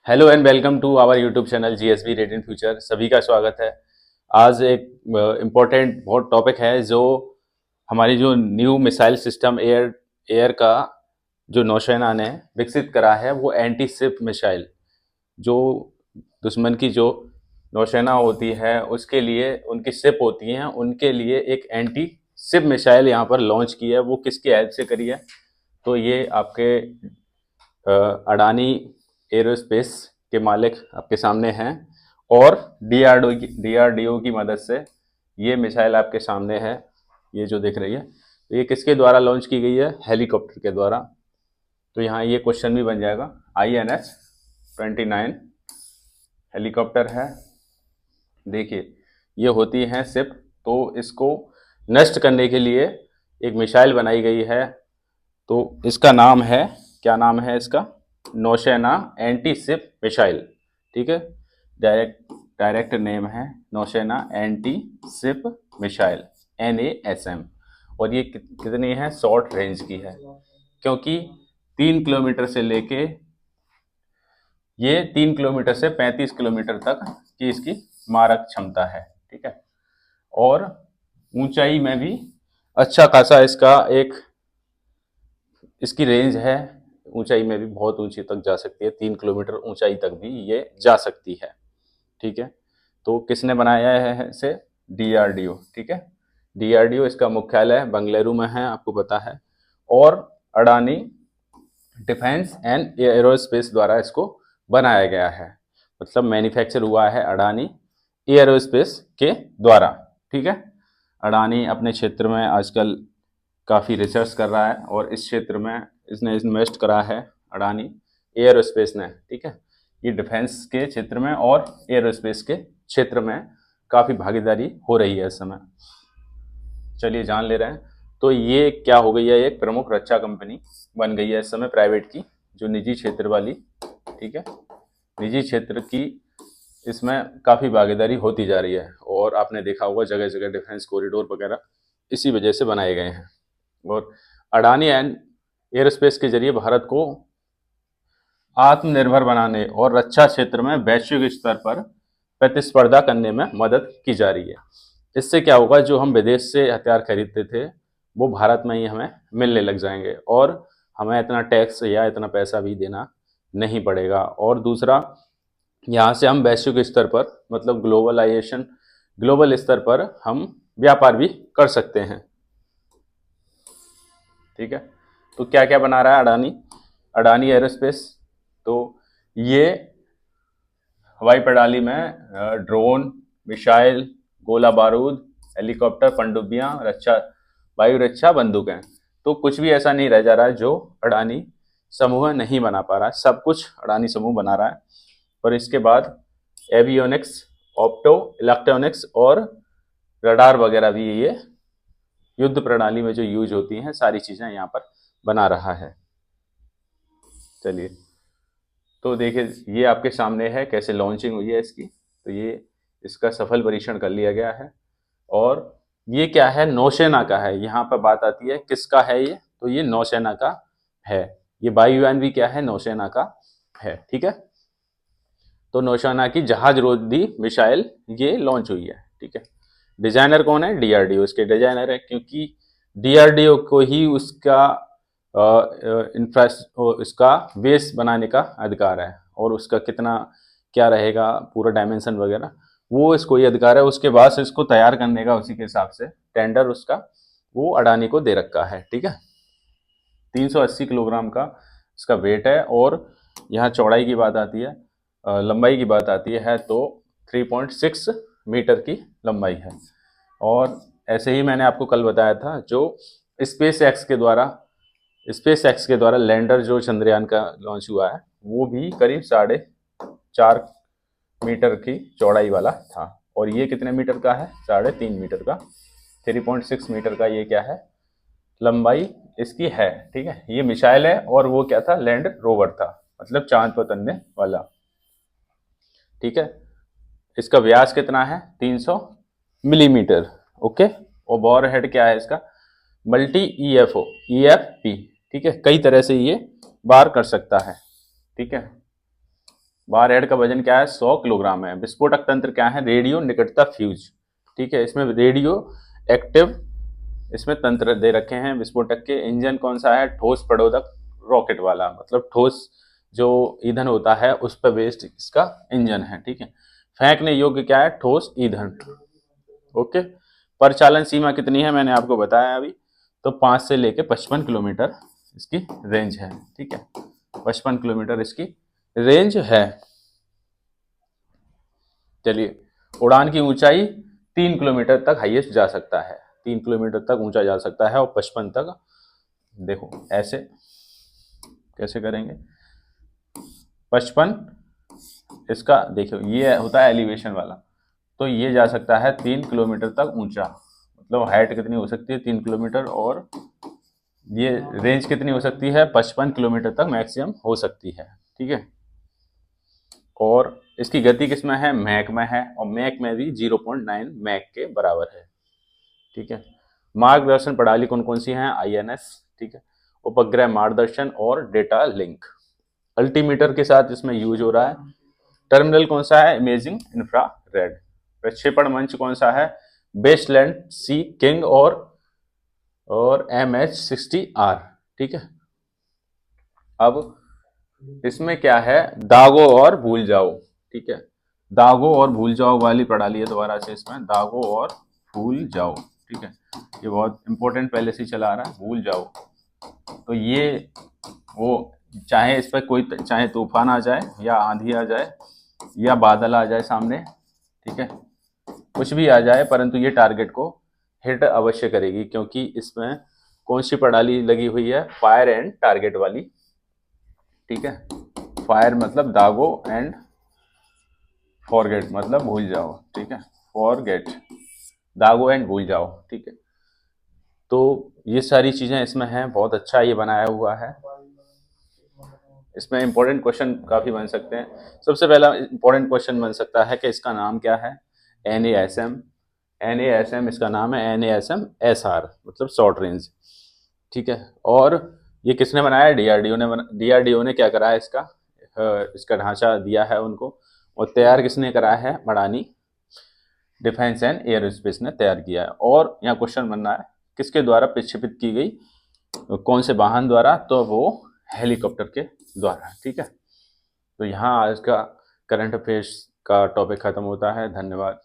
Hello and welcome to our YouTube channel GSB red in future. सभी का स्वागत है। आज एक इम्पोर्टेंट बहुत टॉपिक है जो हमारी जो new missile system air air का जो नौसेना ने विकसित करा है वो एंटी शिप मिसाइल। जो दुश्मन की जो नौसेना होती है उसके लिए उनकी शिप होती हैं, उनके लिए एक एंटी शिप मिसाइल यहाँ पर लॉन्च की है। वो किसकी हेल्प से करी है? तो ये आपके अडानी एरोस्पेस के मालिक आपके सामने हैं और डीआरडीओ की मदद से ये मिसाइल आपके सामने है। ये जो दिख रही है तो ये किसके द्वारा लॉन्च की गई है? हेलीकॉप्टर के द्वारा। तो यहाँ ये क्वेश्चन भी बन जाएगा। INS-29 हेलीकॉप्टर है। देखिए ये होती है शिप, तो इसको नष्ट करने के लिए एक मिसाइल बनाई गई है। तो इसका नाम है, क्या नाम है इसका? नौसेना एंटी शिप मिसाइल। ठीक है, डायरेक्ट नेम है नौसेना एंटी शिप मिसाइल, NASM। और ये कितनी है? शॉर्ट रेंज की है, क्योंकि 3 किलोमीटर से लेके ये 3 किलोमीटर से 35 किलोमीटर तक की इसकी मारक क्षमता है। ठीक है, और ऊंचाई में भी अच्छा खासा इसका एक इसकी रेंज है। ऊंचाई में भी बहुत ऊंची तक जा सकती है, 3 किलोमीटर ऊंचाई तक भी ये जा सकती है। ठीक है, तो किसने बनाया है इसे? DRDO। ठीक है, DRDO इसका मुख्यालय बंगलुरु में है, आपको पता है। और अडानी डिफेंस एंड एरोस्पेस द्वारा इसको बनाया गया है, मतलब मैन्युफैक्चर हुआ है अडानी एरोस्पेस के द्वारा। ठीक है, अडानी अपने क्षेत्र में आजकल काफ़ी रिसर्च कर रहा है और इस क्षेत्र में इसने इन्वेस्ट करा है अडानी एरोस्पेस ने। ठीक है, ये डिफेंस के क्षेत्र में और एरोस्पेस के क्षेत्र में काफ़ी भागीदारी हो रही है इस समय। चलिए जान ले रहे हैं। तो ये क्या हो गई है? एक प्रमुख रक्षा कंपनी बन गई है इस समय प्राइवेट की, जो निजी क्षेत्र वाली। ठीक है, निजी क्षेत्र की इसमें काफ़ी भागीदारी होती जा रही है और आपने देखा होगा जगह जगह डिफेंस कॉरिडोर वगैरह इसी वजह से बनाए गए हैं। और अडानी एंड एयरस्पेस के जरिए भारत को आत्मनिर्भर बनाने और रक्षा क्षेत्र में वैश्विक स्तर पर प्रतिस्पर्धा करने में मदद की जा रही है। इससे क्या होगा? जो हम विदेश से हथियार खरीदते थे वो भारत में ही हमें मिलने लग जाएंगे और हमें इतना टैक्स या इतना पैसा भी देना नहीं पड़ेगा। और दूसरा, यहाँ से हम वैश्विक स्तर पर, मतलब ग्लोबल स्तर पर हम व्यापार भी कर सकते हैं। ठीक है, तो क्या क्या बना रहा है अडानी एरोस्पेस? तो ये हवाई प्रणाली में ड्रोन, मिसाइल, गोला बारूद, हेलीकॉप्टर, पनडुब्बियां, वायु रक्षा बंदूकें। तो कुछ भी ऐसा नहीं रह जा रहा है जो अडानी समूह नहीं बना पा रहा है। सब कुछ अडानी समूह बना रहा है। और इसके बाद एवियोनिक्स, ऑप्टो इलेक्ट्रॉनिक्स और रडार वगैरह भी ये युद्ध प्रणाली में जो यूज होती हैं सारी चीज़ें यहाँ पर बना रहा है। चलिए, तो देखिए ये आपके सामने है कैसे लॉन्चिंग हुई है इसकी। तो ये इसका सफल परीक्षण कर लिया गया है। और ये क्या है? नौसेना का है। यहाँ पर बात आती है किसका है ये? तो ये नौसेना का है। ये वायुयान भी क्या है? नौसेना का है। ठीक है, तो नौसेना की जहाज रोधी मिसाइल ये लॉन्च हुई है। ठीक है, डिजाइनर कौन है? DRDO इसके डिजाइनर है, क्योंकि DRDO को ही उसका इसका बेस बनाने का अधिकार है और उसका कितना क्या रहेगा पूरा डायमेंशन वगैरह वो इसको ही अधिकार है। उसके बाद से इसको तैयार करने का उसी के हिसाब से टेंडर उसका वो अडानी को दे रखा है। ठीक है, 380 किलोग्राम का इसका वेट है। और यहाँ चौड़ाई की बात आती है, लंबाई की बात आती है तो 3.6 मीटर की लंबाई है। और ऐसे ही मैंने आपको कल बताया था जो स्पेस एक्स के द्वारा लैंडर जो चंद्रयान का लॉन्च हुआ है वो भी करीब 4.5 मीटर की चौड़ाई वाला था। और ये कितने मीटर का है? 3.5 मीटर का। 3.6 मीटर का ये क्या है? लंबाई इसकी है। ठीक है, ये मिसाइल है और वो क्या था? लैंड रोवर था, मतलब चांद पर उतरने वाला। ठीक है, इसका व्यास कितना है? 300 मिलीमीटर। ओके, और बॉर हेड क्या है इसका? Multi EFP। ठीक है, कई तरह से ये बार कर सकता है। ठीक है, वार हेड का वजन क्या है, 100 किलोग्राम है। विस्फोटक तंत्र क्या है, रेडियो निकटता फ्यूज। ठीक है, इसमें रेडियो एक्टिव इसमें तंत्र दे रखे हैं विस्फोटक के। इंजन कौन सा है, ठोस प्ररोधक रॉकेट वाला, मतलब ठोस जो ईंधन होता है उस पर बेस्ड इसका इंजन है। ठीक है, फेंकने योग्य क्या है, ठोस ईंधन। ओके, परिचालन सीमा कितनी है, मैंने आपको बताया अभी, तो 5 से लेके 55 किलोमीटर इसकी रेंज है। ठीक है, 55 किलोमीटर इसकी रेंज है। चलिए, उड़ान की ऊंचाई 3 किलोमीटर तक हाईएस्ट जा सकता है, 3 किलोमीटर तक ऊंचा जा सकता है, और 55 तक। देखो ऐसे कैसे करेंगे, 55 इसका देखो ये होता है एलिवेशन वाला, तो ये जा सकता है 3 किलोमीटर तक ऊंचा, मतलब हाइट कितनी हो सकती है, 3 किलोमीटर, और ये रेंज कितनी हो सकती है, 55 किलोमीटर तक मैक्सिमम हो सकती है। ठीक है, और इसकी गति किसमें है, मैक में है, और मैक में भी 0.9 मैक के बराबर है। ठीक है, मार्गदर्शन प्रणाली कौन कौन सी हैं, आईएनएस। ठीक है, उपग्रह मार्गदर्शन और डेटा लिंक। अल्टीमीटर के साथ इसमें यूज हो रहा है। टर्मिनल कौन सा है, इमेजिंग इंफ्रारेड। प्रक्षेपण मंच कौन सा है, बेसलैंड, सी किंग और MH-60R। ठीक है, अब इसमें क्या है, दागो और भूल जाओ। ठीक है, दागो और भूल जाओ वाली प्रणाली है, दोबारा से इसमें दागो और भूल जाओ। ठीक है, ये बहुत इंपॉर्टेंट पहले से चला आ रहा है, भूल जाओ। तो ये वो चाहे इस पर कोई चाहे तूफान आ जाए या आंधी आ जाए या बादल आ जाए सामने, ठीक है, कुछ भी आ जाए, परंतु ये टारगेट को हिट अवश्य करेगी, क्योंकि इसमें कौन सी प्रणाली लगी हुई है, फायर एंड टारगेट वाली। ठीक है, फायर मतलब दागो एंड फॉरगेट मतलब भूल जाओ। ठीक है, फॉरगेट, दागो एंड भूल जाओ। ठीक है, तो ये सारी चीजें इसमें हैं, बहुत अच्छा ये बनाया हुआ है। इसमें इंपॉर्टेंट क्वेश्चन काफी बन सकते हैं। सबसे पहला इंपॉर्टेंट क्वेश्चन बन सकता है कि इसका नाम क्या है, NASM। NASM इसका नाम है, NASM SR मतलब शॉर्ट रेंज। ठीक है, और ये किसने बनाया, DRDO ने DRDO ने क्या करा है, इसका ढांचा दिया है उनको, और तैयार किसने करा है, मडानी डिफेंस एंड एयरोस्पेस ने तैयार किया है। और यहाँ क्वेश्चन बनना है, किसके द्वारा प्रक्षेपित की गई, कौन से वाहन द्वारा, तो वो हेलीकॉप्टर के द्वारा। ठीक है, तो यहाँ आज का करंट अफेयर्स का टॉपिक खत्म होता है। धन्यवाद।